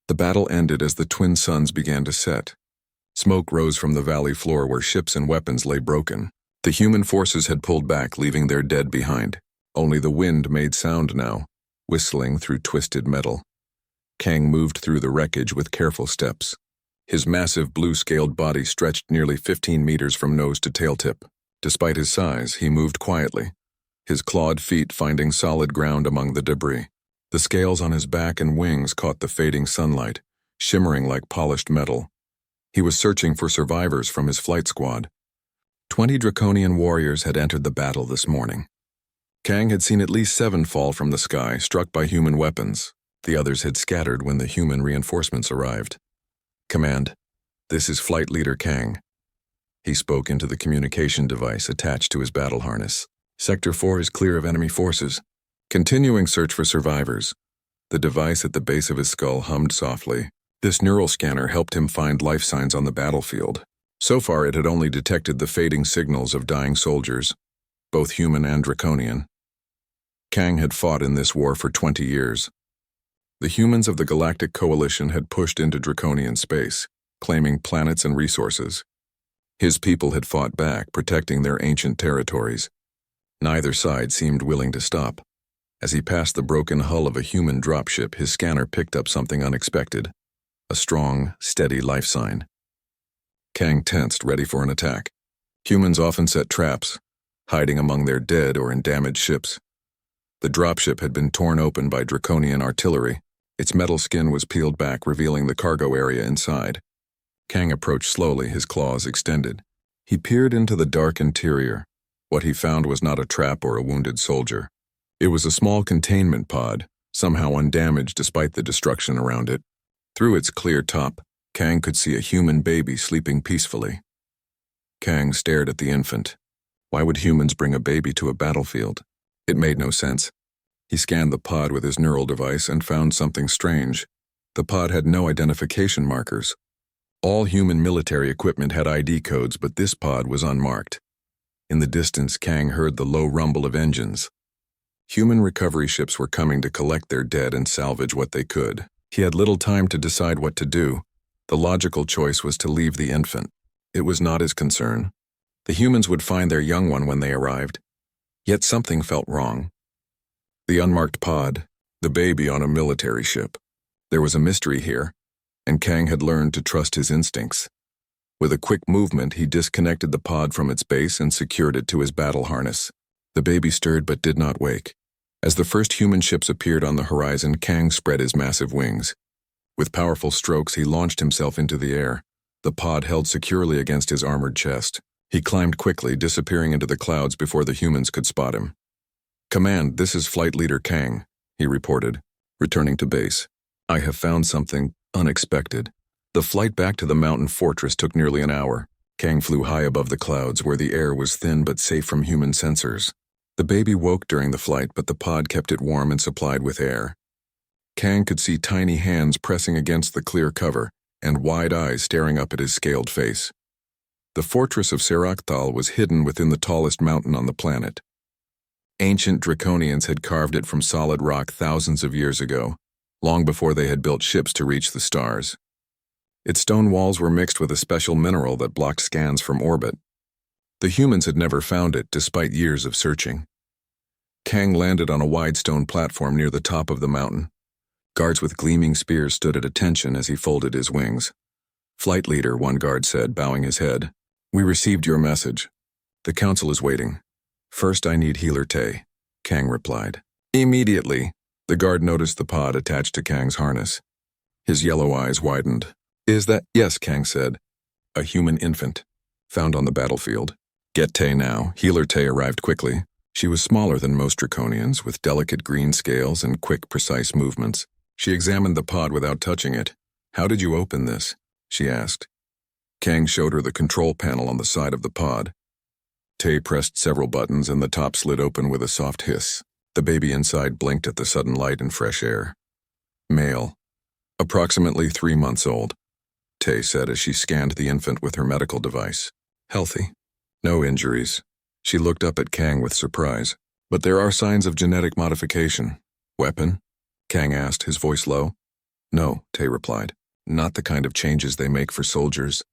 The battle ended as the twin suns began to set. Smoke rose from the valley floor where ships and weapons lay broken. The human forces had pulled back, leaving their dead behind. Only the wind made sound now, whistling through twisted metal. Kang moved through the wreckage with careful steps. His massive blue-scaled body stretched nearly 15 meters from nose to tail tip. Despite his size, he moved quietly, his clawed feet finding solid ground among the debris. The scales on his back and wings caught the fading sunlight, shimmering like polished metal. He was searching for survivors from his flight squad. 20 Draconian warriors had entered the battle this morning. Kang had seen at least 7 fall from the sky, struck by human weapons. The others had scattered when the human reinforcements arrived. "Command, this is Flight Leader Kang." He spoke into the communication device attached to his battle harness. "Sector 4 is clear of enemy forces. Continuing search for survivors." The device at the base of his skull hummed softly. This neural scanner helped him find life signs on the battlefield. So far, it had only detected the fading signals of dying soldiers, both human and Draconian. Kang had fought in this war for 20 years. The humans of the Galactic Coalition had pushed into Draconian space, claiming planets and resources. His people had fought back, protecting their ancient territories. Neither side seemed willing to stop. As he passed the broken hull of a human dropship, his scanner picked up something unexpected. A strong, steady life sign. Kang tensed, ready for an attack. Humans often set traps, hiding among their dead or in damaged ships. The dropship had been torn open by Draconian artillery. Its metal skin was peeled back, revealing the cargo area inside. Kang approached slowly, his claws extended. He peered into the dark interior. What he found was not a trap or a wounded soldier. It was a small containment pod, somehow undamaged despite the destruction around it. Through its clear top, Kang could see a human baby sleeping peacefully. Kang stared at the infant. Why would humans bring a baby to a battlefield? It made no sense. He scanned the pod with his neural device and found something strange. The pod had no identification markers. All human military equipment had ID codes, but this pod was unmarked. In the distance, Kang heard the low rumble of engines. Human recovery ships were coming to collect their dead and salvage what they could. He had little time to decide what to do. The logical choice was to leave the infant. It was not his concern. The humans would find their young one when they arrived. Yet something felt wrong. The unmarked pod, the baby on a military ship. There was a mystery here, and Kang had learned to trust his instincts. With a quick movement, he disconnected the pod from its base and secured it to his battle harness. The baby stirred but did not wake. As the first human ships appeared on the horizon, Kang spread his massive wings. With powerful strokes, he launched himself into the air, the pod held securely against his armored chest. He climbed quickly, disappearing into the clouds before the humans could spot him. "Command, this is Flight Leader Kang," he reported, returning to base. "I have found something unexpected." The flight back to the mountain fortress took nearly an hour. Kang flew high above the clouds, where the air was thin but safe from human sensors. The baby woke during the flight, but the pod kept it warm and supplied with air. Kang could see tiny hands pressing against the clear cover, and wide eyes staring up at his scaled face. The fortress of Serakthal was hidden within the tallest mountain on the planet. Ancient Draconians had carved it from solid rock thousands of years ago, long before they had built ships to reach the stars. Its stone walls were mixed with a special mineral that blocked scans from orbit. The humans had never found it, despite years of searching. Kang landed on a wide stone platform near the top of the mountain. Guards with gleaming spears stood at attention as he folded his wings. "Flight Leader," one guard said, bowing his head. "We received your message. The council is waiting. First, I need Healer Tay," Kang replied. Immediately, the guard noticed the pod attached to Kang's harness. His yellow eyes widened. "Is that—" "Yes," Kang said. "A human infant, found on the battlefield." "Get Tay now." Healer Tay arrived quickly. She was smaller than most Draconians, with delicate green scales and quick, precise movements. She examined the pod without touching it. "How did you open this?" she asked. Kang showed her the control panel on the side of the pod. Tay pressed several buttons and the top slid open with a soft hiss. The baby inside blinked at the sudden light and fresh air. "Male. Approximately 3 months old," Tay said as she scanned the infant with her medical device. "Healthy. No injuries." She looked up at Kang with surprise. "But there are signs of genetic modification." "Weapon?" Kang asked, his voice low. No, Tay replied. Not the kind of changes they make for soldiers.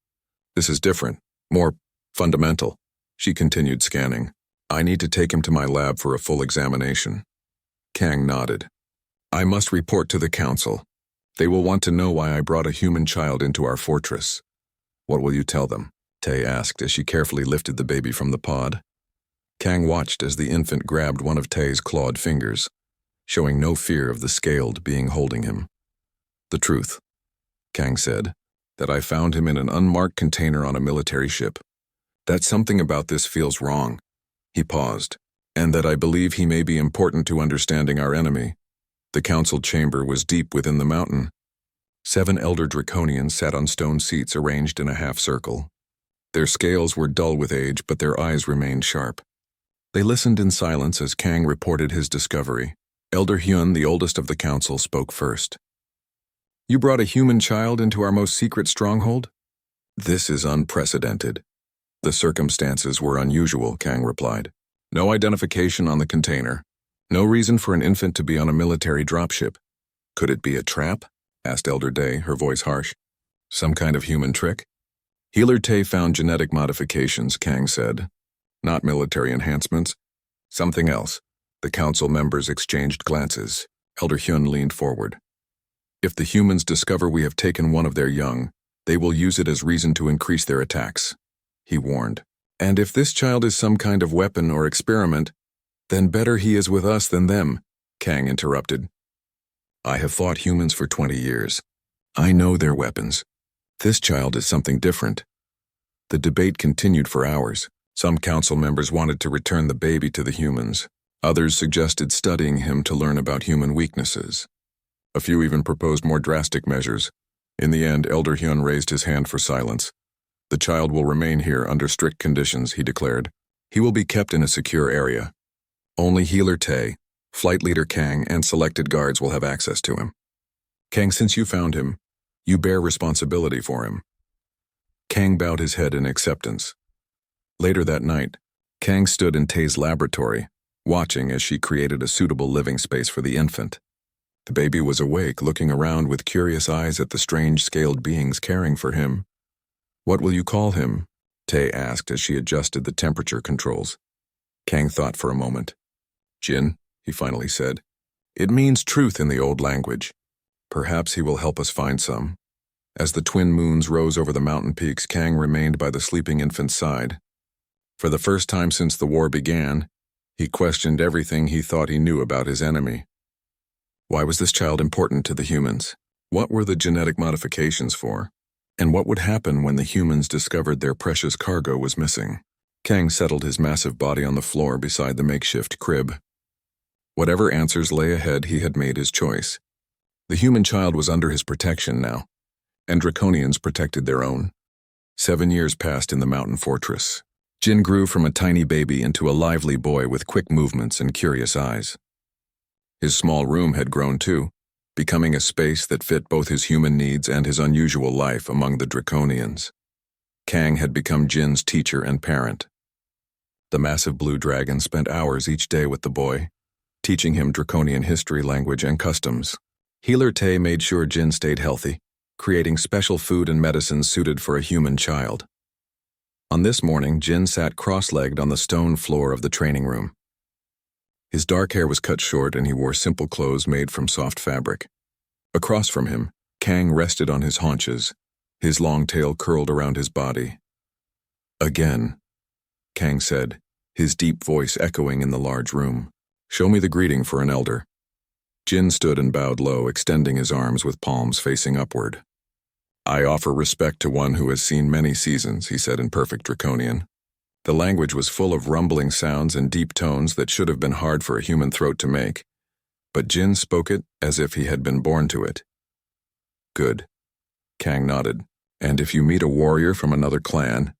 This is different, more fundamental. She continued scanning. I need to take him to my lab for a full examination. Kang nodded. I must report to the council. They will want to know why I brought a human child into our fortress. What will you tell them? Tay asked as she carefully lifted the baby from the pod. Kang watched as the infant grabbed one of Tay's clawed fingers, showing no fear of the scaled being holding him. The truth, Kang said, that I found him in an unmarked container on a military ship. That something about this feels wrong. He paused, and that I believe he may be important to understanding our enemy. The council chamber was deep within the mountain. 7 elder draconians sat on stone seats arranged in a half-circle. Their scales were dull with age, but their eyes remained sharp. They listened in silence as Kang reported his discovery. Elder Hyun, the oldest of the council, spoke first. You brought a human child into our most secret stronghold? This is unprecedented. The circumstances were unusual, Kang replied. No identification on the container. No reason for an infant to be on a military dropship. Could it be a trap? Asked Elder Day, her voice harsh. Some kind of human trick? Healer Tay found genetic modifications, Kang said. Not military enhancements. Something else. The council members exchanged glances. Elder Hyun leaned forward. If the humans discover we have taken one of their young, they will use it as reason to increase their attacks, he warned. And if this child is some kind of weapon or experiment, then better he is with us than them, Kang interrupted. I have fought humans for 20 years. I know their weapons. This child is something different. The debate continued for hours. Some council members wanted to return the baby to the humans. Others suggested studying him to learn about human weaknesses. A few even proposed more drastic measures. In the end, Elder Hyun raised his hand for silence. The child will remain here under strict conditions, he declared. He will be kept in a secure area. Only Healer Tay, Flight Leader Kang, and selected guards will have access to him. Kang, since you found him, you bear responsibility for him. Kang bowed his head in acceptance. Later that night, Kang stood in Tay's laboratory, watching as she created a suitable living space for the infant. The baby was awake, looking around with curious eyes at the strange scaled beings caring for him. What will you call him? Tay asked as she adjusted the temperature controls. Kang thought for a moment. Jin, he finally said. It means truth in the old language. Perhaps he will help us find some. As the twin moons rose over the mountain peaks, Kang remained by the sleeping infant's side. For the first time since the war began, he questioned everything he thought he knew about his enemy. Why was this child important to the humans? What were the genetic modifications for? And what would happen when the humans discovered their precious cargo was missing? Kang settled his massive body on the floor beside the makeshift crib. Whatever answers lay ahead, he had made his choice. The human child was under his protection now, and draconians protected their own. 7 years passed in the mountain fortress. Jin grew from a tiny baby into a lively boy with quick movements and curious eyes. His small room had grown too, becoming a space that fit both his human needs and his unusual life among the draconians. Kang had become Jin's teacher and parent. The massive blue dragon spent hours each day with the boy, teaching him draconian history, language, and customs. Healer Tay made sure Jin stayed healthy, creating special food and medicines suited for a human child. On this morning, Jin sat cross-legged on the stone floor of the training room. His dark hair was cut short and he wore simple clothes made from soft fabric. Across from him, Kang rested on his haunches, his long tail curled around his body. Again, Kang said, his deep voice echoing in the large room. Show me the greeting for an elder. Jin stood and bowed low, extending his arms with palms facing upward. I offer respect to one who has seen many seasons, he said in perfect draconian. The language was full of rumbling sounds and deep tones that should have been hard for a human throat to make, but Jin spoke it as if he had been born to it. Good. Kang nodded. And if you meet a warrior from another clan?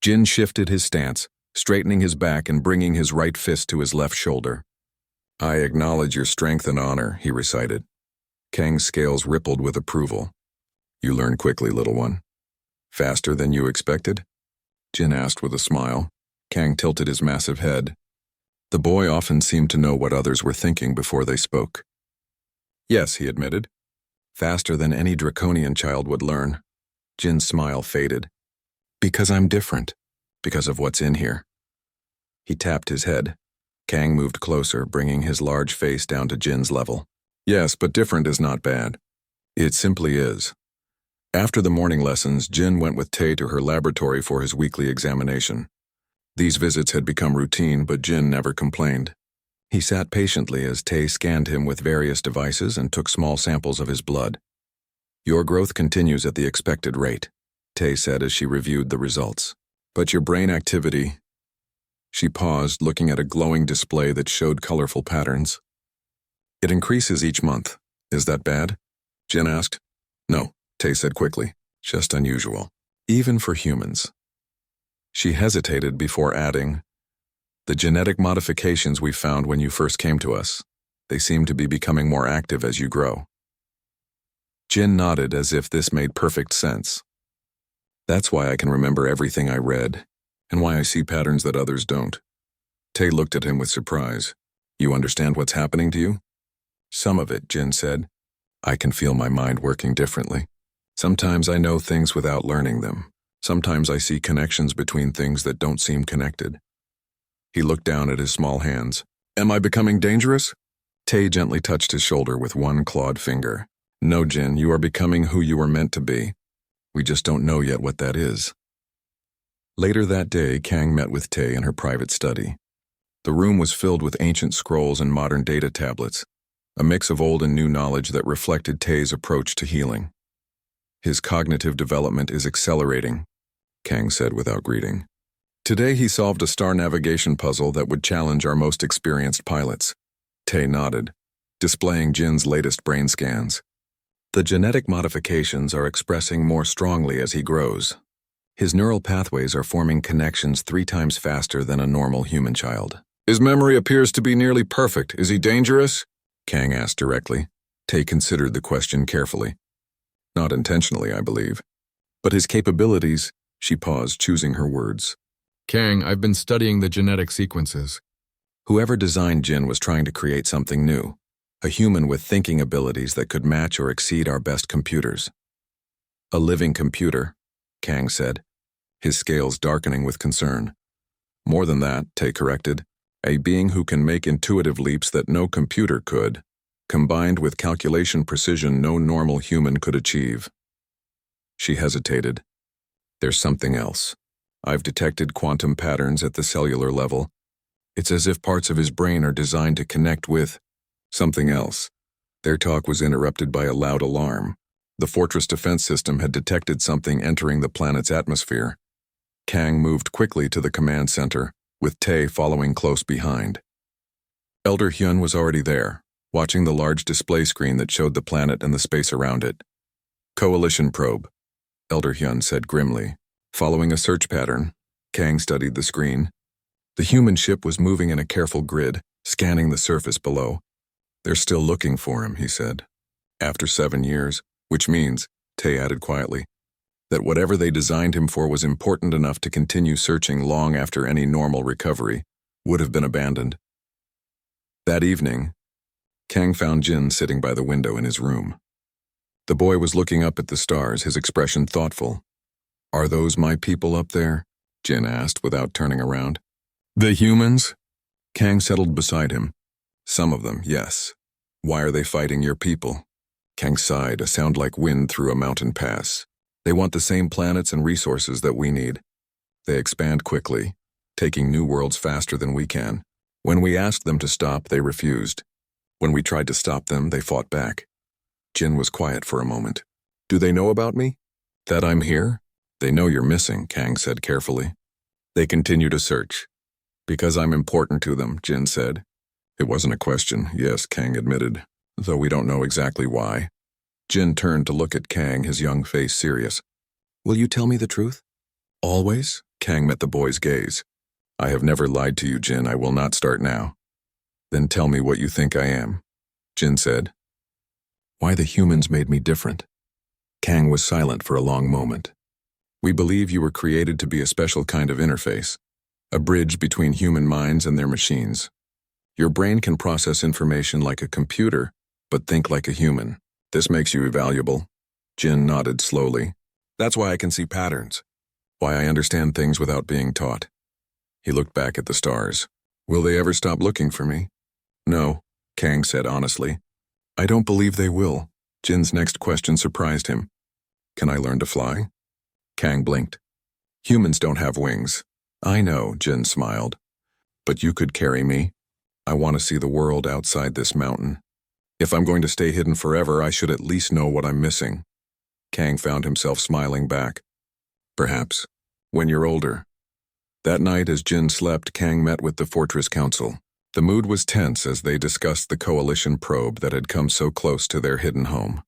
Jin shifted his stance, straightening his back and bringing his right fist to his left shoulder. I acknowledge your strength and honor, he recited. Kang's scales rippled with approval. You learn quickly, little one. Faster than you expected? Jin asked with a smile. Kang tilted his massive head. The boy often seemed to know what others were thinking before they spoke. Yes, he admitted. faster than any draconian child would learn. Jin's smile faded. Because I'm different. Because of what's in here. He tapped his head. Kang moved closer, bringing his large face down to Jin's level. Yes, but different is not bad. It simply is. After the morning lessons, Jin went with Tae to her laboratory for his weekly examination. These visits had become routine, but Jin never complained. He sat patiently as Tae scanned him with various devices and took small samples of his blood. Your growth continues at the expected rate, Tae said as she reviewed the results. But your brain activity... She paused, looking at a glowing display that showed colorful patterns. It increases each month. Is that bad? Jin asked. No, Tae said quickly. Just unusual. Even for humans. She hesitated before adding, the genetic modifications we found when you first came to us, they seem to be becoming more active as you grow. Jin nodded as if this made perfect sense. That's why I can remember everything I read, and why I see patterns that others don't. Tae looked at him with surprise. You understand what's happening to you? Some of it, Jin said. I can feel my mind working differently. Sometimes I know things without learning them. Sometimes I see connections between things that don't seem connected. He looked down at his small hands. Am I becoming dangerous? Tae gently touched his shoulder with one clawed finger. No, Jin, you are becoming who you were meant to be. We just don't know yet what that is. Later that day, Kang met with Tae in her private study. The room was filled with ancient scrolls and modern data tablets, a mix of old and new knowledge that reflected Tae's approach to healing. His cognitive development is accelerating, Kang said without greeting. Today he solved a star navigation puzzle that would challenge our most experienced pilots. Tae nodded, displaying Jin's latest brain scans. The genetic modifications are expressing more strongly as he grows. His neural pathways are forming connections 3 times faster than a normal human child. His memory appears to be nearly perfect. Is he dangerous? Kang asked directly. Tae considered the question carefully. Not intentionally, I believe. But his capabilities, she paused, choosing her words. Kang, I've been studying the genetic sequences. Whoever designed Jin was trying to create something new, a human with thinking abilities that could match or exceed our best computers. A living computer, Kang said, his scales darkening with concern. More than that, Tae corrected, a being who can make intuitive leaps that no computer could, combined with calculation precision no normal human could achieve. She hesitated. There's something else. I've detected quantum patterns at the cellular level. It's as if parts of his brain are designed to connect with something else. Their talk was interrupted by a loud alarm. The fortress defense system had detected something entering the planet's atmosphere. Kang moved quickly to the command center, with Tae following close behind. Elder Hyun was already there, watching the large display screen that showed the planet and the space around it. Coalition probe, Elder Hyun said grimly. Following a search pattern, Kang studied the screen. The human ship was moving in a careful grid, scanning the surface below. They're still looking for him, he said. After 7 years, which means, Tae added quietly, that whatever they designed him for was important enough to continue searching long after any normal recovery would have been abandoned. That evening, Kang found Jin sitting by the window in his room. The boy was looking up at the stars, his expression thoughtful. Are those my people up there? Jin asked without turning around. The humans? Kang settled beside him. Some of them, yes. Why are they fighting your people? Kang sighed, a sound like wind through a mountain pass. They want the same planets and resources that we need. They expand quickly, taking new worlds faster than we can. When we asked them to stop, they refused. When we tried to stop them, they fought back. Jin was quiet for a moment. Do they know about me? That I'm here? They know you're missing, Kang said carefully. They continue to search. Because I'm important to them, Jin said. It wasn't a question, yes, Kang admitted, though we don't know exactly why. Jin turned to look at Kang, his young face serious. Will you tell me the truth? Always? Kang met the boy's gaze. I have never lied to you, Jin. I will not start now. Then tell me what you think I am, Jin said. Why the humans made me different. Kang was silent for a long moment. We believe you were created to be a special kind of interface, a bridge between human minds and their machines. Your brain can process information like a computer, but think like a human. This makes you valuable. Jin nodded slowly. That's why I can see patterns. Why I understand things without being taught. He looked back at the stars. Will they ever stop looking for me? No, Kang said honestly. I don't believe they will. Jin's next question surprised him. Can I learn to fly? Kang blinked. Humans don't have wings. I know, Jin smiled. But you could carry me. I want to see the world outside this mountain. If I'm going to stay hidden forever, I should at least know what I'm missing. Kang found himself smiling back. Perhaps, when you're older. That night, as Jin slept, Kang met with the Fortress Council. The mood was tense as they discussed the coalition probe that had come so close to their hidden home.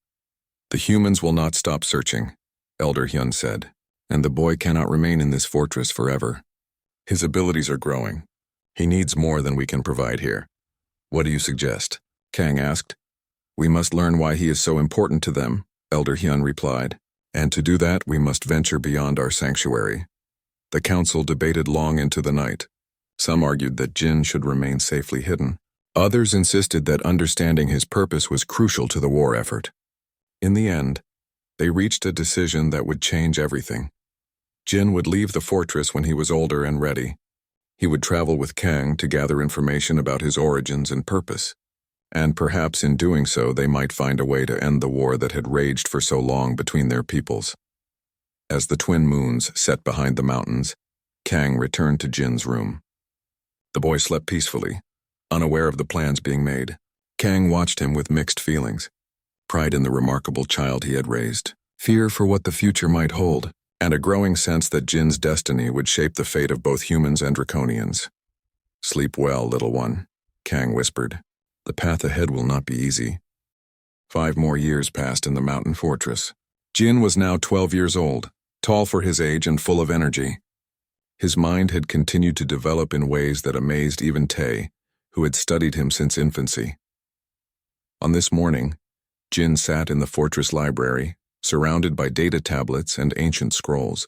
The humans will not stop searching, Elder Hyun said, and the boy cannot remain in this fortress forever. His abilities are growing. He needs more than we can provide here. What do you suggest? Kang asked. We must learn why he is so important to them, Elder Hyun replied. And to do that, we must venture beyond our sanctuary. The council debated long into the night. Some argued that Jin should remain safely hidden. Others insisted that understanding his purpose was crucial to the war effort. In the end, they reached a decision that would change everything. Jin would leave the fortress when he was older and ready. He would travel with Kang to gather information about his origins and purpose. And perhaps in doing so, they might find a way to end the war that had raged for so long between their peoples. As the twin moons set behind the mountains, Kang returned to Jin's room. The boy slept peacefully, unaware of the plans being made. Kang watched him with mixed feelings. Pride in the remarkable child he had raised, fear for what the future might hold, and a growing sense that Jin's destiny would shape the fate of both humans and Draconians. Sleep well, little one, Kang whispered. The path ahead will not be easy. 5 more years passed in the mountain fortress. Jin was now 12 years old, tall for his age and full of energy. His mind had continued to develop in ways that amazed even Tae, who had studied him since infancy. On this morning, Jin sat in the fortress library, surrounded by data tablets and ancient scrolls.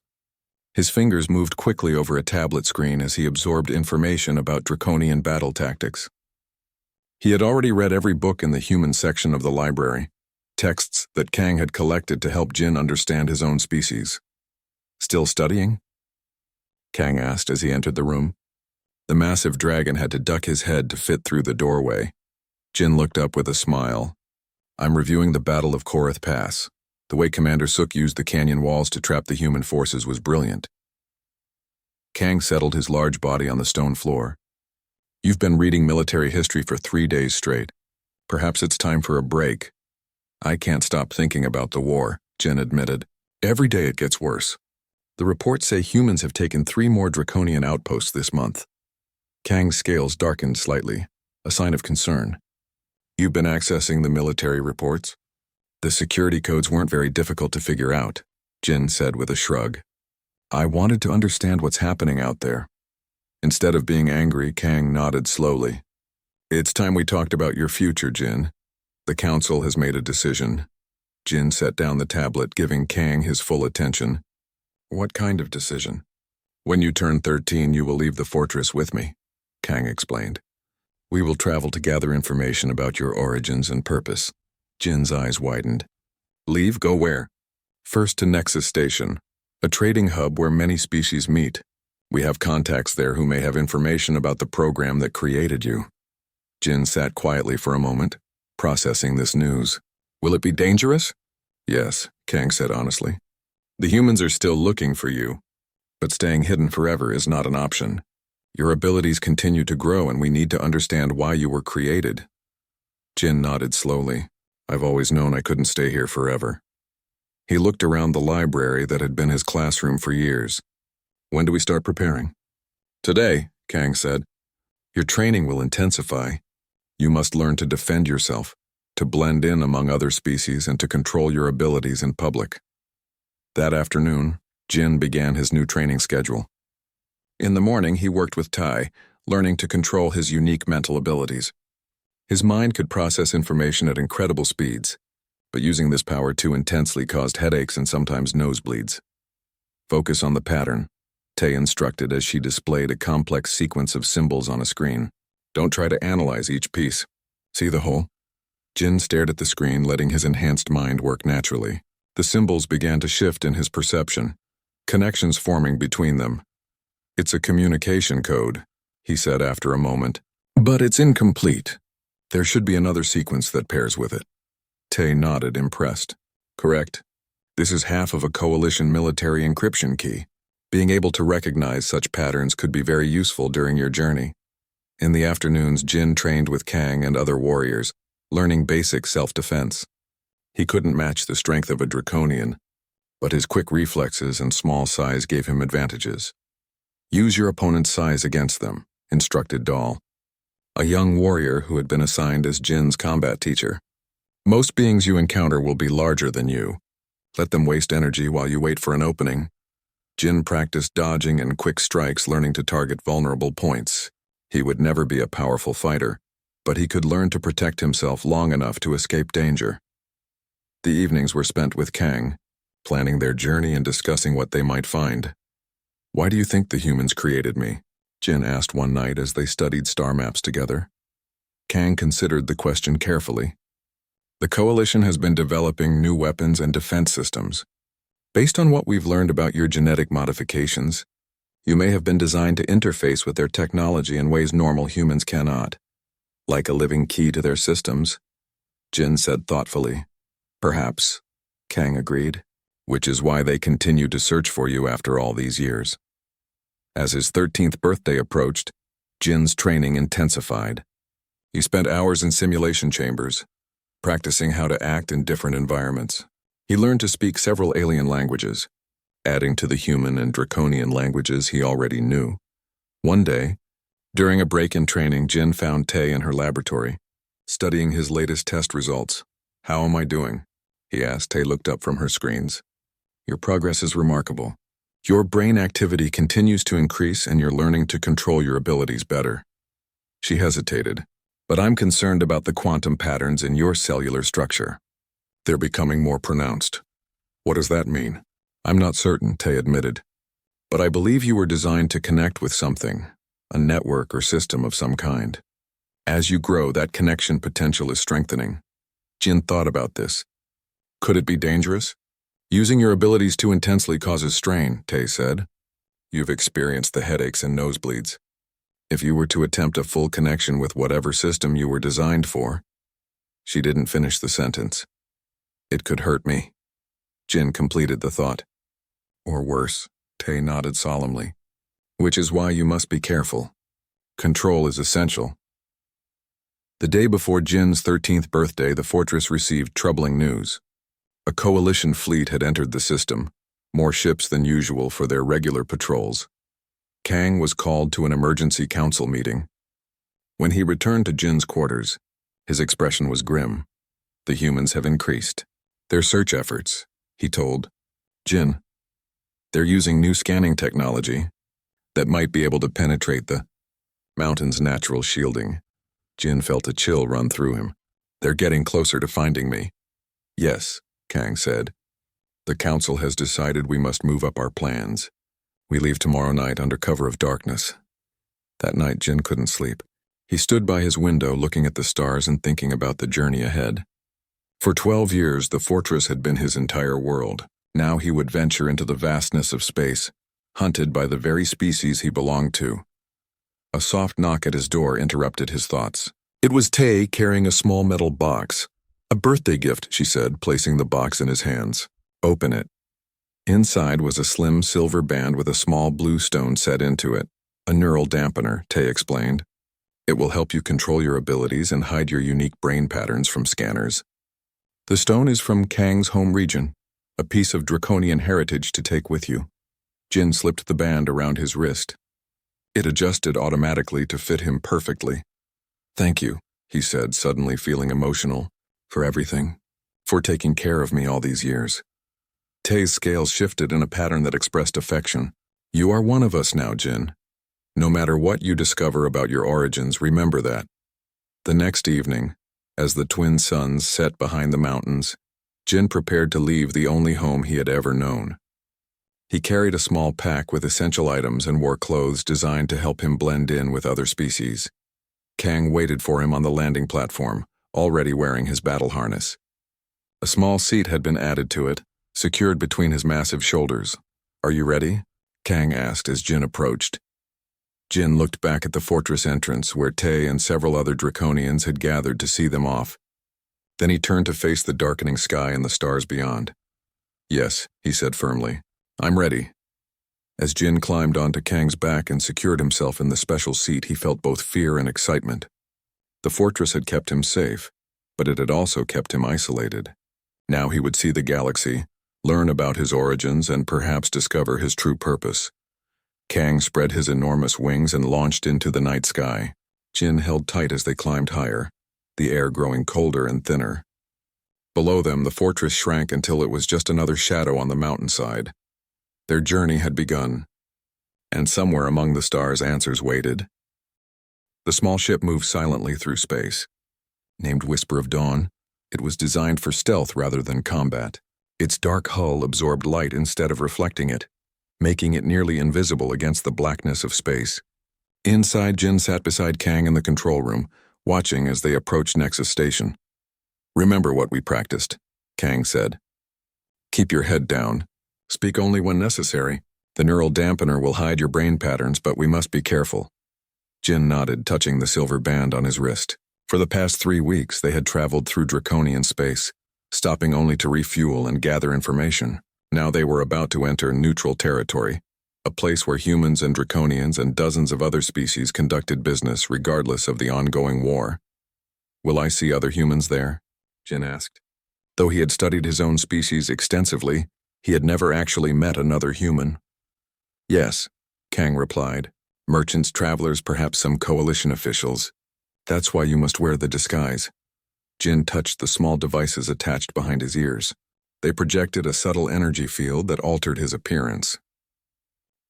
His fingers moved quickly over a tablet screen as he absorbed information about Draconian battle tactics. He had already read every book in the human section of the library, texts that Kang had collected to help Jin understand his own species. Still studying? Kang asked as he entered the room. The massive dragon had to duck his head to fit through the doorway. Jin looked up with a smile. I'm reviewing the Battle of Korath Pass. The way Commander Suk used the canyon walls to trap the human forces was brilliant. Kang settled his large body on the stone floor. You've been reading military history for 3 days straight. Perhaps it's time for a break. I can't stop thinking about the war, Jin admitted. Every day it gets worse. The reports say humans have taken 3 more Draconian outposts this month. Kang's scales darkened slightly, a sign of concern. You've been accessing the military reports? The security codes weren't very difficult to figure out, Jin said with a shrug. I wanted to understand what's happening out there. Instead of being angry, Kang nodded slowly. It's time we talked about your future, Jin. The council has made a decision. Jin set down the tablet, giving Kang his full attention. What kind of decision? When you turn 13, you will leave the fortress with me, Kang explained. We will travel to gather information about your origins and purpose. Jin's eyes widened. Leave? Go where? First to Nexus Station, a trading hub where many species meet. We have contacts there who may have information about the program that created you. Jin sat quietly for a moment, processing this news. Will it be dangerous? Yes, Kang said honestly. The humans are still looking for you, but staying hidden forever is not an option. Your abilities continue to grow and we need to understand why you were created. Jin nodded slowly. I've always known I couldn't stay here forever. He looked around the library that had been his classroom for years. When do we start preparing? Today, Kang said. Your training will intensify. You must learn to defend yourself, to blend in among other species, and to control your abilities in public. That afternoon, Jin began his new training schedule. In the morning, he worked with Tai, learning to control his unique mental abilities. His mind could process information at incredible speeds, but using this power too intensely caused headaches and sometimes nosebleeds. Focus on the pattern, Tae instructed as she displayed a complex sequence of symbols on a screen. Don't try to analyze each piece. See the whole? Jin stared at the screen, letting his enhanced mind work naturally. The symbols began to shift in his perception, connections forming between them. "It's a communication code," he said after a moment. "But it's incomplete. There should be another sequence that pairs with it." Tay nodded, impressed. "Correct. This is half of a coalition military encryption key. Being able to recognize such patterns could be very useful during your journey." In the afternoons, Jin trained with Kang and other warriors, learning basic self-defense. He couldn't match the strength of a draconian, but his quick reflexes and small size gave him advantages. "Use your opponent's size against them," instructed Dahl, a young warrior who had been assigned as Jin's combat teacher. "Most beings you encounter will be larger than you. Let them waste energy while you wait for an opening." Jin practiced dodging and quick strikes, learning to target vulnerable points. He would never be a powerful fighter, but he could learn to protect himself long enough to escape danger. The evenings were spent with Kang, planning their journey and discussing what they might find. "Why do you think the humans created me?" Jin asked one night as they studied star maps together. Kang considered the question carefully. "The Coalition has been developing new weapons and defense systems. Based on what we've learned about your genetic modifications, you may have been designed to interface with their technology in ways normal humans cannot. Like a living key to their systems," Jin said thoughtfully. "Perhaps," Kang agreed, "which is why they continue to search for you after all these years." As his 13th birthday approached, Jin's training intensified. He spent hours in simulation chambers, practicing how to act in different environments. He learned to speak several alien languages, adding to the human and draconian languages he already knew. One day, during a break in training, Jin found Tay in her laboratory, studying his latest test results. "How am I doing?" he asked. Tay looked up from her screens. "Your progress is remarkable. Your brain activity continues to increase and you're learning to control your abilities better." She hesitated. "But I'm concerned about the quantum patterns in your cellular structure. They're becoming more pronounced." "What does that mean?" "I'm not certain," Tay admitted. "But I believe you were designed to connect with something, a network or system of some kind. As you grow, that connection potential is strengthening." Jin thought about this. "Could it be dangerous?" "Using your abilities too intensely causes strain," Tay said. "You've experienced the headaches and nosebleeds. If you were to attempt a full connection with whatever system you were designed for..." She didn't finish the sentence. "It could hurt me." Jin completed the thought. "Or worse," Tay nodded solemnly. "Which is why you must be careful. Control is essential." The day before Jin's 13th birthday, the fortress received troubling news. A coalition fleet had entered the system, more ships than usual for their regular patrols. Kang was called to an emergency council meeting. When he returned to Jin's quarters, his expression was grim. "The humans have increased their search efforts," he told. "Jin, they're using new scanning technology that might be able to penetrate the mountain's natural shielding." Jin felt a chill run through him. "They're getting closer to finding me." "Yes," Kang said. "The council has decided we must move up our plans. We leave tomorrow night under cover of darkness." That night, Jin couldn't sleep. He stood by his window looking at the stars and thinking about the journey ahead. For 12 years, the fortress had been his entire world. Now he would venture into the vastness of space, hunted by the very species he belonged to. A soft knock at his door interrupted his thoughts. It was Tay carrying a small metal box. "A birthday gift," she said, placing the box in his hands. "Open it." Inside was a slim silver band with a small blue stone set into it. "A neural dampener," Tay explained. "It will help you control your abilities and hide your unique brain patterns from scanners. The stone is from Kang's home region, a piece of draconian heritage to take with you." Jin slipped the band around his wrist. It adjusted automatically to fit him perfectly. "Thank you," he said, suddenly feeling emotional. "For everything. For taking care of me all these years." Tay's scales shifted in a pattern that expressed affection. "You are one of us now, Jin. No matter what you discover about your origins, remember that." The next evening, as the twin suns set behind the mountains, Jin prepared to leave the only home he had ever known. He carried a small pack with essential items and wore clothes designed to help him blend in with other species. Kang waited for him on the landing platform, already wearing his battle harness. A small seat had been added to it, secured between his massive shoulders. "Are you ready?" Kang asked as Jin approached. Jin looked back at the fortress entrance where Tay and several other Draconians had gathered to see them off. Then he turned to face the darkening sky and the stars beyond. "Yes," he said firmly. "I'm ready." As Jin climbed onto Kang's back and secured himself in the special seat, he felt both fear and excitement. The fortress had kept him safe, but it had also kept him isolated. Now he would see the galaxy, learn about his origins, and perhaps discover his true purpose. Kang spread his enormous wings and launched into the night sky. Jin held tight as they climbed higher, the air growing colder and thinner. Below them, the fortress shrank until it was just another shadow on the mountainside. Their journey had begun, and somewhere among the stars answers waited. The small ship moved silently through space. Named Whisper of Dawn, it was designed for stealth rather than combat. Its dark hull absorbed light instead of reflecting it, making it nearly invisible against the blackness of space. Inside, Jin sat beside Kang in the control room, watching as they approached Nexus Station. "Remember what we practiced," Kang said. "Keep your head down. Speak only when necessary. The neural dampener will hide your brain patterns, but we must be careful." Jin nodded, touching the silver band on his wrist. For the past 3 weeks, they had traveled through Draconian space, stopping only to refuel and gather information. Now they were about to enter neutral territory, a place where humans and Draconians and dozens of other species conducted business regardless of the ongoing war. "Will I see other humans there?" Jin asked. Though he had studied his own species extensively, he had never actually met another human. "Yes," Kang replied. "Merchants, travelers, perhaps some coalition officials. That's why you must wear the disguise." Jin touched the small devices attached behind his ears. They projected a subtle energy field that altered his appearance.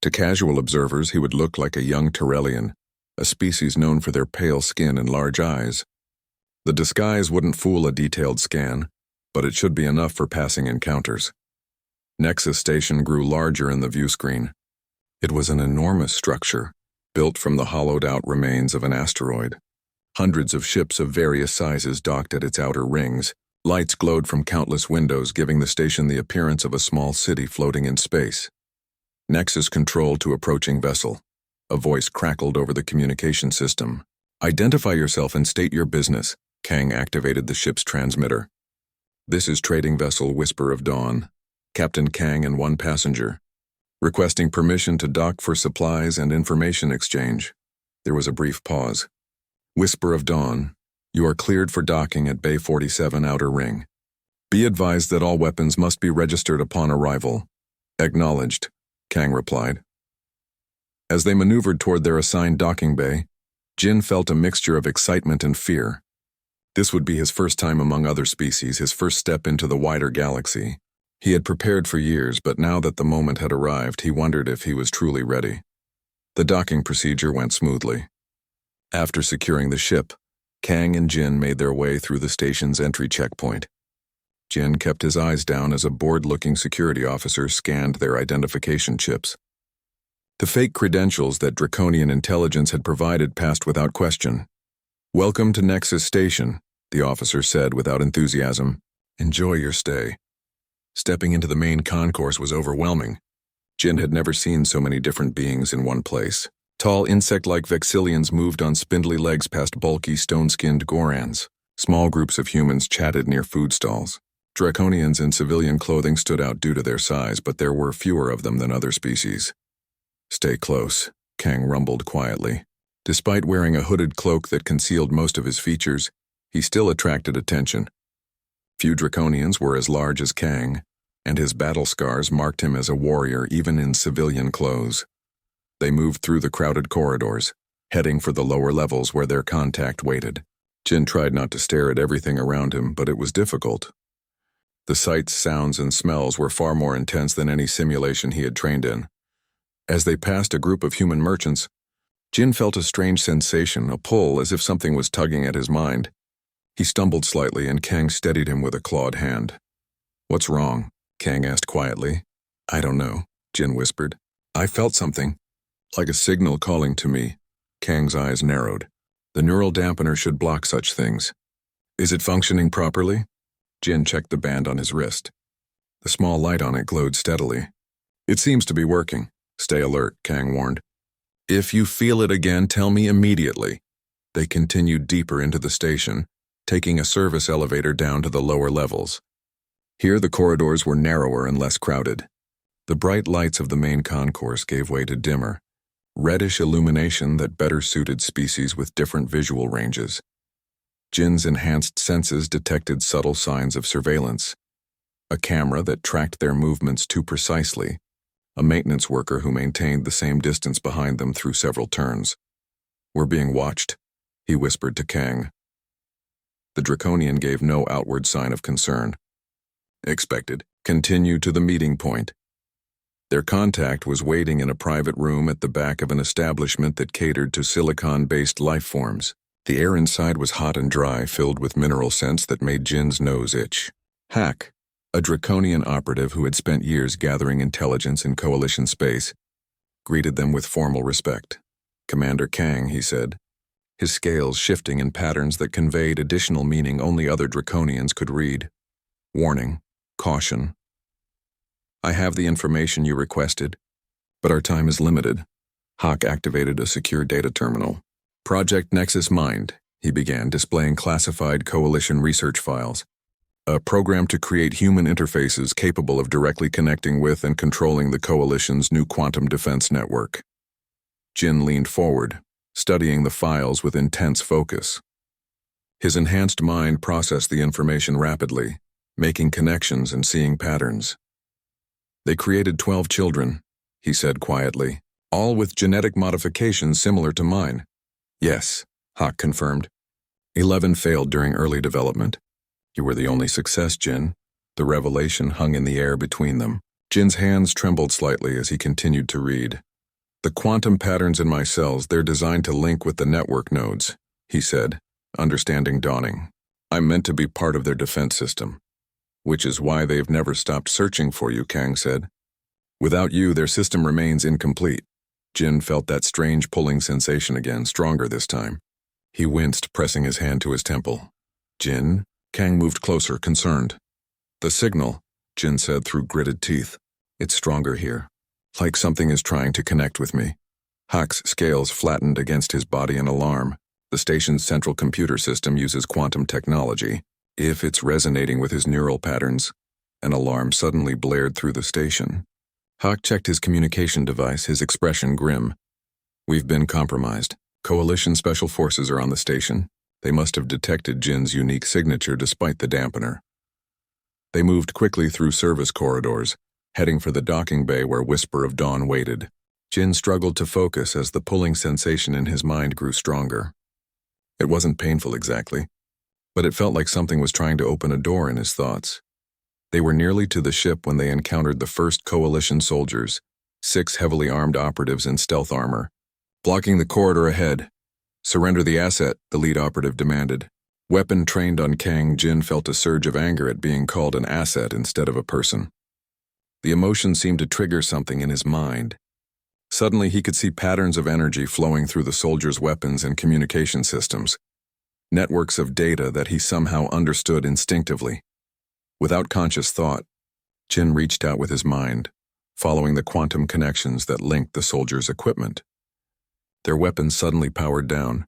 To casual observers, he would look like a young Tyrellian, a species known for their pale skin and large eyes. The disguise wouldn't fool a detailed scan, but it should be enough for passing encounters. Nexus Station grew larger in the view screen. It was an enormous structure, built from the hollowed-out remains of an asteroid. Hundreds of ships of various sizes docked at its outer rings. Lights glowed from countless windows, giving the station the appearance of a small city floating in space. "Nexus control to approaching vessel." A voice crackled over the communication system. "Identify yourself and state your business." Kang activated the ship's transmitter. "This is trading vessel Whisper of Dawn. Captain Kang and 1 passenger. Requesting permission to dock for supplies and information exchange." There was a brief pause. "Whisper of Dawn, you are cleared for docking at Bay 47 Outer Ring. Be advised that all weapons must be registered upon arrival." "Acknowledged," Kang replied. As they maneuvered toward their assigned docking bay, Jin felt a mixture of excitement and fear. This would be his first time among other species, his first step into the wider galaxy. He had prepared for years, but now that the moment had arrived, he wondered if he was truly ready. The docking procedure went smoothly. After securing the ship, Kang and Jin made their way through the station's entry checkpoint. Jin kept his eyes down as a bored-looking security officer scanned their identification chips. The fake credentials that Draconian intelligence had provided passed without question. "Welcome to Nexus Station," the officer said without enthusiasm. "Enjoy your stay." Stepping into the main concourse was overwhelming. Jin had never seen so many different beings in one place. Tall insect-like Vexillians moved on spindly legs past bulky stone-skinned Gorans. Small groups of humans chatted near food stalls. Draconians in civilian clothing stood out due to their size, but there were fewer of them than other species. "Stay close," Kang rumbled quietly. Despite wearing a hooded cloak that concealed most of his features, he still attracted attention. Few Draconians were as large as Kang, and his battle scars marked him as a warrior even in civilian clothes. They moved through the crowded corridors, heading for the lower levels where their contact waited. Jin tried not to stare at everything around him, but it was difficult. The sights, sounds, and smells were far more intense than any simulation he had trained in. As they passed a group of human merchants, Jin felt a strange sensation, a pull, as if something was tugging at his mind. He stumbled slightly, and Kang steadied him with a clawed hand. "What's wrong?" Kang asked quietly. "I don't know," Jin whispered. "I felt something, like a signal calling to me." Kang's eyes narrowed. "The neural dampener should block such things." Is it functioning properly? Jin checked the band on his wrist. The small light on it glowed steadily. It seems to be working. Stay alert, Kang warned. If you feel it again, tell me immediately. They continued deeper into the station, taking a service elevator down to the lower levels. Here the corridors were narrower and less crowded. The bright lights of the main concourse gave way to dimmer, reddish illumination that better suited species with different visual ranges. Jin's enhanced senses detected subtle signs of surveillance. A camera that tracked their movements too precisely, a maintenance worker who maintained the same distance behind them through several turns. We're being watched, he whispered to Kang. The Draconian gave no outward sign of concern. Expected. Continue to the meeting point. Their contact was waiting in a private room at the back of an establishment that catered to silicon-based life forms. The air inside was hot and dry, filled with mineral scents that made Jin's nose itch. Hack, a Draconian operative who had spent years gathering intelligence in Coalition space, greeted them with formal respect. Commander Kang, he said, his scales shifting in patterns that conveyed additional meaning only other Draconians could read. Warning, caution. I have the information you requested, but our time is limited. Hawk activated a secure data terminal. Project Nexus Mind, he began, displaying classified Coalition research files. A program to create human interfaces capable of directly connecting with and controlling the Coalition's new quantum defense network. Jin leaned forward, studying the files with intense focus. His enhanced mind processed the information rapidly, making connections and seeing patterns. They created 12 children, he said quietly, all with genetic modifications similar to mine. Yes, Hawk confirmed. 11 failed during early development. You were the only success, Jin. The revelation hung in the air between them. Jin's hands trembled slightly as he continued to read. The quantum patterns in my cells, they're designed to link with the network nodes, he said, understanding dawning. I'm meant to be part of their defense system. Which is why they've never stopped searching for you, Kang said. Without you, their system remains incomplete. Jin felt that strange pulling sensation again, stronger this time. He winced, pressing his hand to his temple. Jin? Kang moved closer, concerned. The signal, Jin said through gritted teeth. It's stronger here. Like something is trying to connect with me. Hawk's scales flattened against his body in alarm. The station's central computer system uses quantum technology. If it's resonating with his neural patterns, an alarm suddenly blared through the station. Hawk checked his communication device, his expression grim. We've been compromised. Coalition special forces are on the station. They must have detected Jin's unique signature despite the dampener. They moved quickly through service corridors, heading for the docking bay where Whisper of Dawn waited. Jin struggled to focus as the pulling sensation in his mind grew stronger. It wasn't painful exactly, but it felt like something was trying to open a door in his thoughts. They were nearly to the ship when they encountered the first Coalition soldiers, 6 heavily armed operatives in stealth armor. Blocking the corridor ahead. Surrender the asset, the lead operative demanded. Weapon trained on Kang, Jin felt a surge of anger at being called an asset instead of a person. The emotion seemed to trigger something in his mind. Suddenly he could see patterns of energy flowing through the soldiers' weapons and communication systems. Networks of data that he somehow understood instinctively. Without conscious thought, Jin reached out with his mind, following the quantum connections that linked the soldiers' equipment. Their weapons suddenly powered down,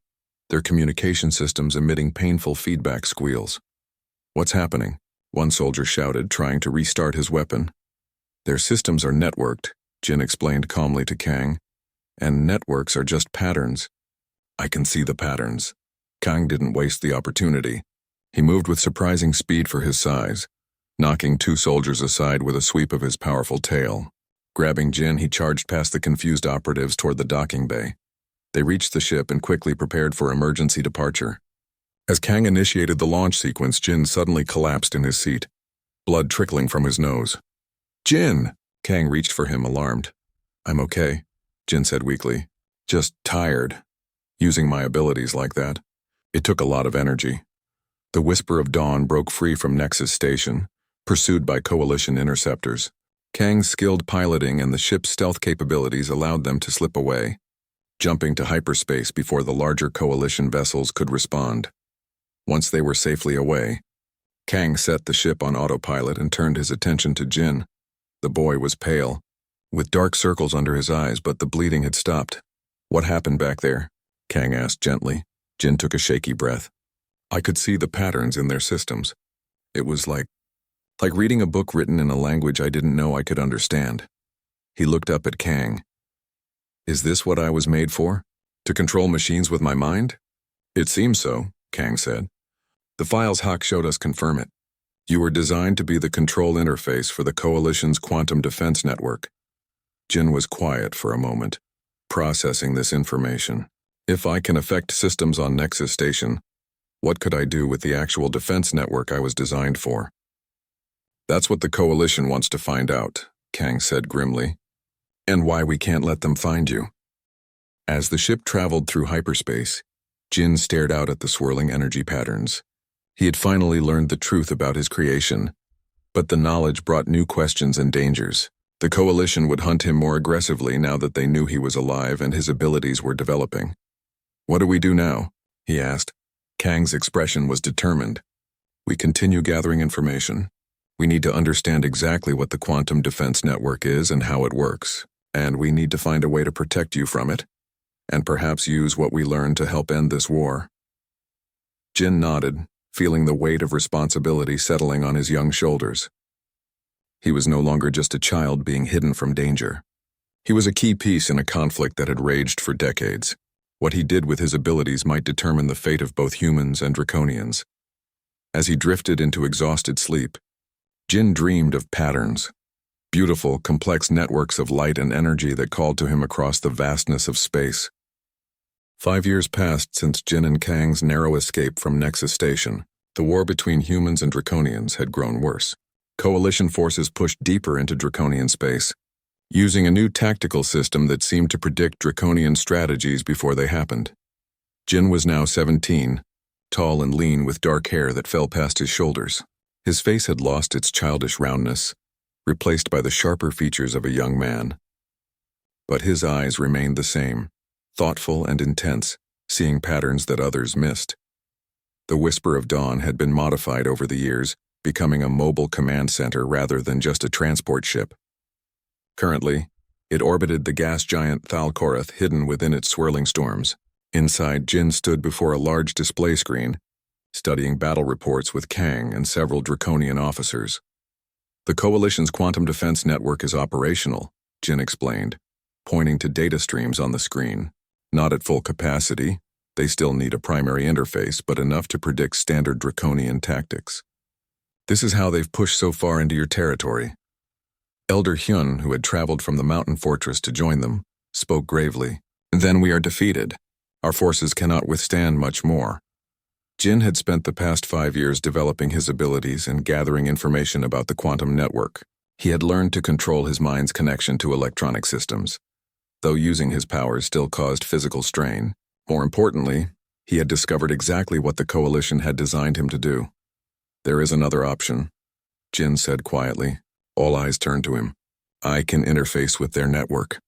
their communication systems emitting painful feedback squeals. What's happening? One soldier shouted, trying to restart his weapon. Their systems are networked, Jin explained calmly to Kang, and networks are just patterns. I can see the patterns. Kang didn't waste the opportunity. He moved with surprising speed for his size, knocking 2 soldiers aside with a sweep of his powerful tail. Grabbing Jin, he charged past the confused operatives toward the docking bay. They reached the ship and quickly prepared for emergency departure. As Kang initiated the launch sequence, Jin suddenly collapsed in his seat, blood trickling from his nose. Jin! Kang reached for him, alarmed. I'm okay, Jin said weakly. Just tired. Using my abilities like that. It took a lot of energy. The Whisper of Dawn broke free from Nexus Station, pursued by Coalition interceptors. Kang's skilled piloting and the ship's stealth capabilities allowed them to slip away, jumping to hyperspace before the larger Coalition vessels could respond. Once they were safely away, Kang set the ship on autopilot and turned his attention to Jin. The boy was pale, with dark circles under his eyes, but the bleeding had stopped. "What happened back there?" Kang asked gently. Jin took a shaky breath. "I could see the patterns in their systems. It was like reading a book written in a language I didn't know I could understand." He looked up at Kang. "Is this what I was made for? To control machines with my mind?" "It seems so," Kang said. "The files Hawk showed us confirm it. You were designed to be the control interface for the Coalition's quantum defense network." Jin was quiet for a moment, processing this information. "If I can affect systems on Nexus Station, what could I do with the actual defense network I was designed for?" "That's what the Coalition wants to find out," Kang said grimly. "And why we can't let them find you." As the ship traveled through hyperspace, Jin stared out at the swirling energy patterns. He had finally learned the truth about his creation, but the knowledge brought new questions and dangers. The Coalition would hunt him more aggressively now that they knew he was alive and his abilities were developing. "What do we do now?" he asked. Kang's expression was determined. "We continue gathering information. We need to understand exactly what the quantum defense network is and how it works, and we need to find a way to protect you from it, and perhaps use what we learned to help end this war." Jin nodded, feeling the weight of responsibility settling on his young shoulders. He was no longer just a child being hidden from danger. He was a key piece in a conflict that had raged for decades. What he did with his abilities might determine the fate of both humans and Draconians. As he drifted into exhausted sleep, Jin dreamed of patterns, beautiful, complex networks of light and energy that called to him across the vastness of space. 5 years passed since Jin and Kang's narrow escape from Nexus Station. The war between humans and Draconians had grown worse. Coalition forces pushed deeper into Draconian space, using a new tactical system that seemed to predict Draconian strategies before they happened. Jin was now 17, tall and lean with dark hair that fell past his shoulders. His face had lost its childish roundness, replaced by the sharper features of a young man. But his eyes remained the same, thoughtful and intense, seeing patterns that others missed. The Whisper of Dawn had been modified over the years, becoming a mobile command center rather than just a transport ship. Currently, it orbited the gas giant Thalkorath hidden within its swirling storms. Inside, Jin stood before a large display screen, studying battle reports with Kang and several Draconian officers. "The Coalition's quantum defense network is operational," Jin explained, pointing to data streams on the screen. "Not at full capacity. They still need a primary interface, but enough to predict standard Draconian tactics. This is how they've pushed so far into your territory." Elder Hyun, who had traveled from the mountain fortress to join them, spoke gravely. "Then we are defeated. Our forces cannot withstand much more." Jin had spent the past 5 years developing his abilities and gathering information about the quantum network. He had learned to control his mind's connection to electronic systems, though using his powers still caused physical strain. More importantly, he had discovered exactly what the Coalition had designed him to do. "There is another option," Jin said quietly. All eyes turned to him. "I can interface with their network.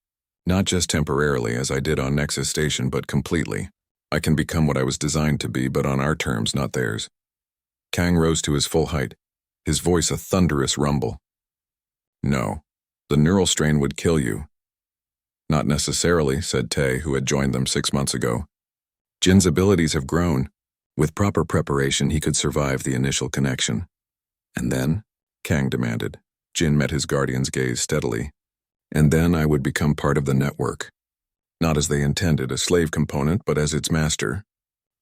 Not just temporarily, as I did on Nexus Station, but completely. I can become what I was designed to be, but on our terms, not theirs." Kang rose to his full height, his voice a thunderous rumble. "No, the neural strain would kill you." "Not necessarily," said Tae, who had joined them 6 months ago. "Jin's abilities have grown. With proper preparation, he could survive the initial connection." "And then?" Kang demanded. Jin met his guardian's gaze steadily. "And then I would become part of the network. Not as they intended, a slave component, but as its master.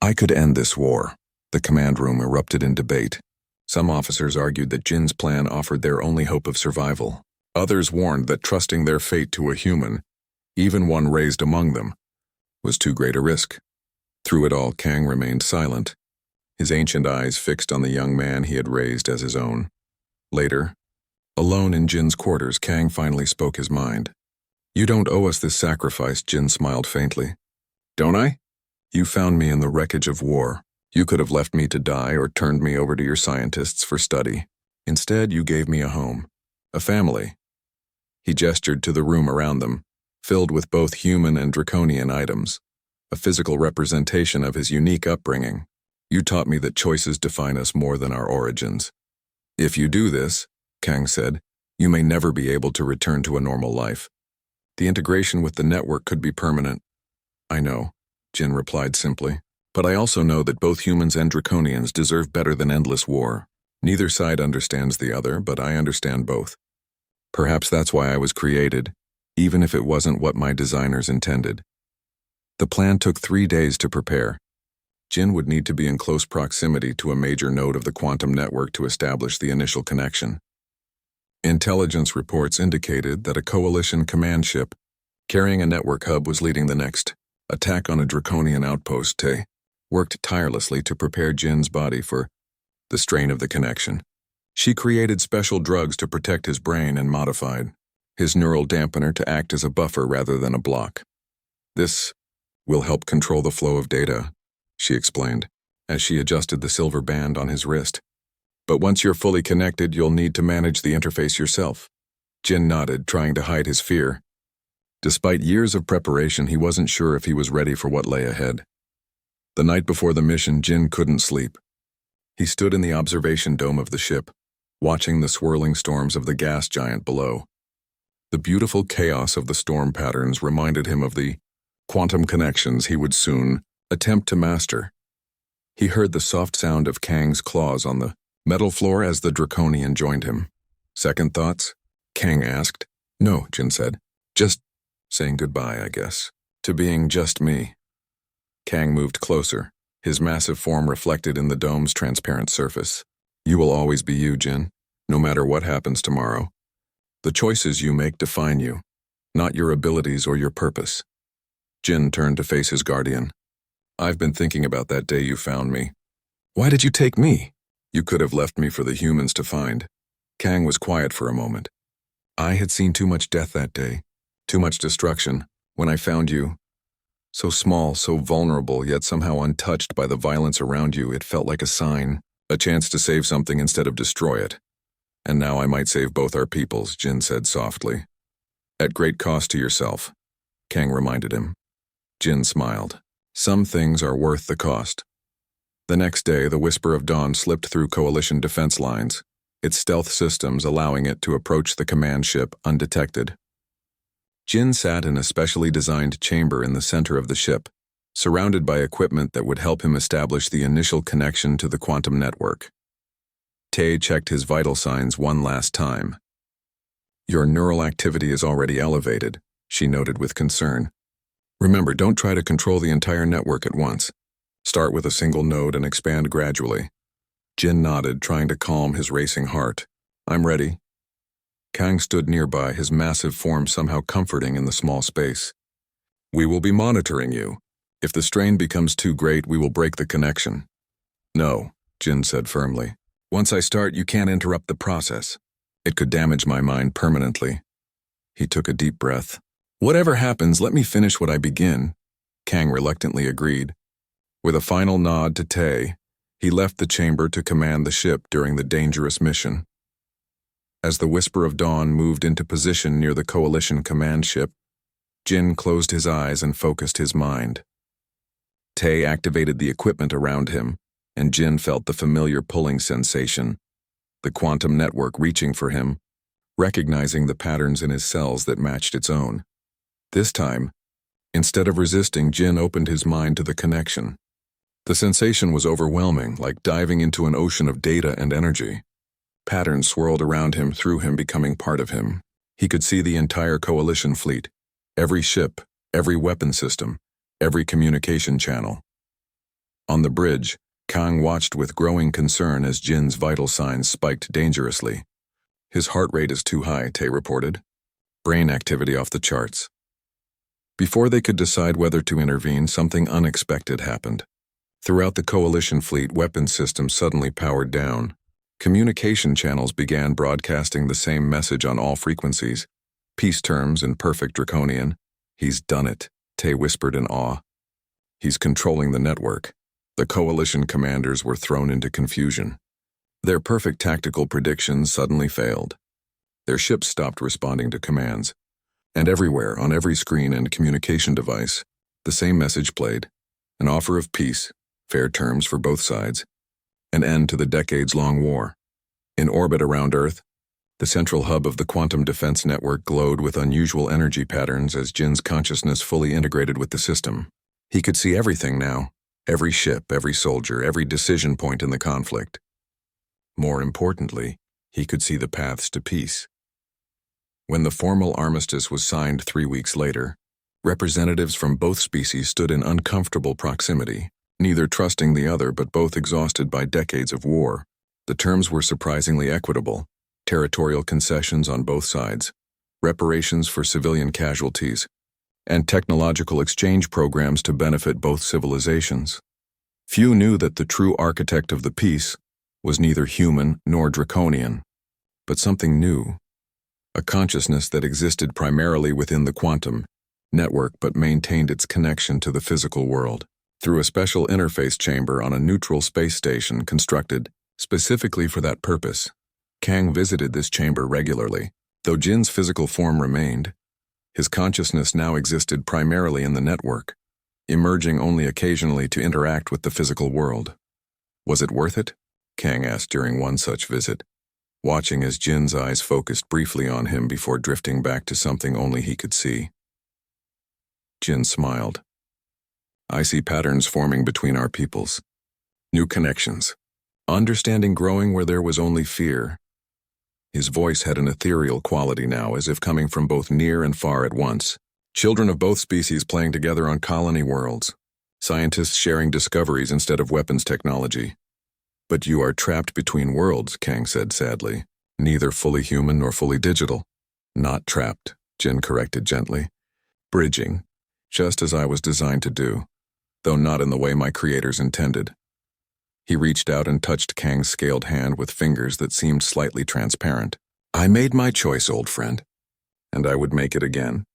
I could end this war." The command room erupted in debate. Some officers argued that Jin's plan offered their only hope of survival. Others warned that trusting their fate to a human, even one raised among them, was too great a risk. Through it all, Kang remained silent, his ancient eyes fixed on the young man he had raised as his own. Later, alone in Jin's quarters, Kang finally spoke his mind. "You don't owe us this sacrifice," Jin smiled faintly. "Don't I? You found me in the wreckage of war. You could have left me to die or turned me over to your scientists for study. Instead, you gave me a home, a family." He gestured to the room around them, filled with both human and Draconian items, a physical representation of his unique upbringing. You taught me that choices define us more than our origins. If you do this, Kang said, you may never be able to return to a normal life. The integration with the network could be permanent. I know, Jin replied simply, but I also know that both humans and Draconians deserve better than endless war. Neither side understands the other, but I understand both. Perhaps that's why I was created, even if it wasn't what my designers intended. The plan took 3 days to prepare. Jin would need to be in close proximity to a major node of the quantum network to establish the initial connection. Intelligence reports indicated that a coalition command ship carrying a network hub was leading the next attack on a Draconian outpost. Tay worked tirelessly to prepare Jin's body for the strain of the connection. She created special drugs to protect his brain and modified his neural dampener to act as a buffer rather than a block. This will help control the flow of data, she explained, as she adjusted the silver band on his wrist. But once you're fully connected, you'll need to manage the interface yourself. Jin nodded, trying to hide his fear. Despite years of preparation, he wasn't sure if he was ready for what lay ahead. The night before the mission, Jin couldn't sleep. He stood in the observation dome of the ship, watching the swirling storms of the gas giant below. The beautiful chaos of the storm patterns reminded him of the quantum connections he would soon attempt to master. He heard the soft sound of Kang's claws on the metal floor as the Draconian joined him. Second thoughts? Kang asked. No, Jin said. Just saying goodbye, I guess, to being just me. Kang moved closer, his massive form reflected in the dome's transparent surface. You will always be you, Jin, no matter what happens tomorrow. The choices you make define you, not your abilities or your purpose. Jin turned to face his guardian. I've been thinking about that day you found me. Why did you take me? You could have left me for the humans to find. Kang was quiet for a moment. I had seen too much death that day, too much destruction. When I found you, so small, so vulnerable, yet somehow untouched by the violence around you, it felt like a sign, a chance to save something instead of destroy it. And now I might save both our peoples, Jin said softly. At great cost to yourself, Kang reminded him. Jin smiled. Some things are worth the cost. The next day, the Whisper of Dawn slipped through Coalition defense lines, its stealth systems allowing it to approach the command ship undetected. Jin sat in a specially designed chamber in the center of the ship, surrounded by equipment that would help him establish the initial connection to the quantum network. Tay checked his vital signs one last time. Your neural activity is already elevated, she noted with concern. Remember, don't try to control the entire network at once. Start with a single node and expand gradually. Jin nodded, trying to calm his racing heart. I'm ready. Kang stood nearby, his massive form somehow comforting in the small space. We will be monitoring you. If the strain becomes too great, we will break the connection. No, Jin said firmly. Once I start, you can't interrupt the process. It could damage my mind permanently. He took a deep breath. Whatever happens, let me finish what I begin, Kang reluctantly agreed. With a final nod to Tay, he left the chamber to command the ship during the dangerous mission. As the Whisper of Dawn moved into position near the Coalition command ship, Jin closed his eyes and focused his mind. Tay activated the equipment around him, and Jin felt the familiar pulling sensation, the quantum network reaching for him, recognizing the patterns in his cells that matched its own. This time, instead of resisting, Jin opened his mind to the connection. The sensation was overwhelming, like diving into an ocean of data and energy. Patterns swirled around him, through him, becoming part of him. He could see the entire Coalition fleet, every ship, every weapon system, every communication channel. On the bridge, Kang watched with growing concern as Jin's vital signs spiked dangerously. His heart rate is too high, Tay reported. Brain activity off the charts. Before they could decide whether to intervene, something unexpected happened. Throughout the Coalition fleet, weapon systems suddenly powered down. Communication channels began broadcasting the same message on all frequencies. Peace terms in perfect Draconian. He's done it, Tay whispered in awe. He's controlling the network. The Coalition commanders were thrown into confusion. Their perfect tactical predictions suddenly failed. Their ships stopped responding to commands. And everywhere, on every screen and communication device, the same message played. An offer of peace, fair terms for both sides, an end to the decades-long war. In orbit around Earth, the central hub of the quantum defense network glowed with unusual energy patterns as Jin's consciousness fully integrated with the system. He could see everything now, every ship, every soldier, every decision point in the conflict. More importantly, he could see the paths to peace. When the formal armistice was signed 3 weeks later, representatives from both species stood in uncomfortable proximity, neither trusting the other but both exhausted by decades of war. The terms were surprisingly equitable: territorial concessions on both sides, reparations for civilian casualties, and technological exchange programs to benefit both civilizations. Few knew that the true architect of the peace was neither human nor draconian, but something new, a consciousness that existed primarily within the quantum network but maintained its connection to the physical world through a special interface chamber on a neutral space station constructed specifically for that purpose. Kang visited this chamber regularly. Though Jin's physical form remained, his consciousness now existed primarily in the network, emerging only occasionally to interact with the physical world. Was it worth it? Kang asked during one such visit, watching as Jin's eyes focused briefly on him before drifting back to something only he could see. Jin smiled. I see patterns forming between our peoples. New connections. Understanding growing where there was only fear. His voice had an ethereal quality now, as if coming from both near and far at once. Children of both species playing together on colony worlds. Scientists sharing discoveries instead of weapons technology. But you are trapped between worlds, Kang said sadly. Neither fully human nor fully digital. Not trapped, Jin corrected gently. Bridging, just as I was designed to do, though not in the way my creators intended. He reached out and touched Kang's scaled hand with fingers that seemed slightly transparent. I made my choice, old friend, and I would make it again.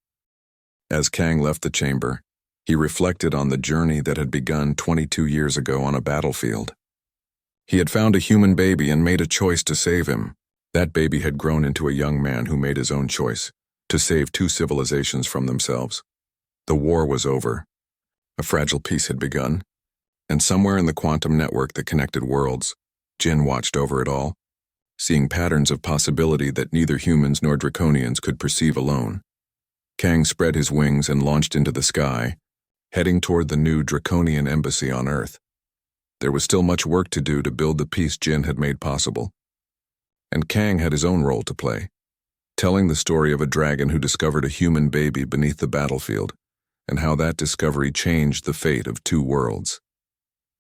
As Kang left the chamber, he reflected on the journey that had begun 22 years ago on a battlefield. He had found a human baby and made a choice to save him. That baby had grown into a young man who made his own choice, to save 2 civilizations from themselves. The war was over. A fragile peace had begun. And somewhere in the quantum network that connected worlds, Jin watched over it all, seeing patterns of possibility that neither humans nor draconians could perceive alone. Kang spread his wings and launched into the sky, heading toward the new draconian embassy on Earth. There was still much work to do to build the peace Jin had made possible. And Kang had his own role to play, telling the story of a dragon who discovered a human baby beneath the battlefield, and how that discovery changed the fate of 2 worlds.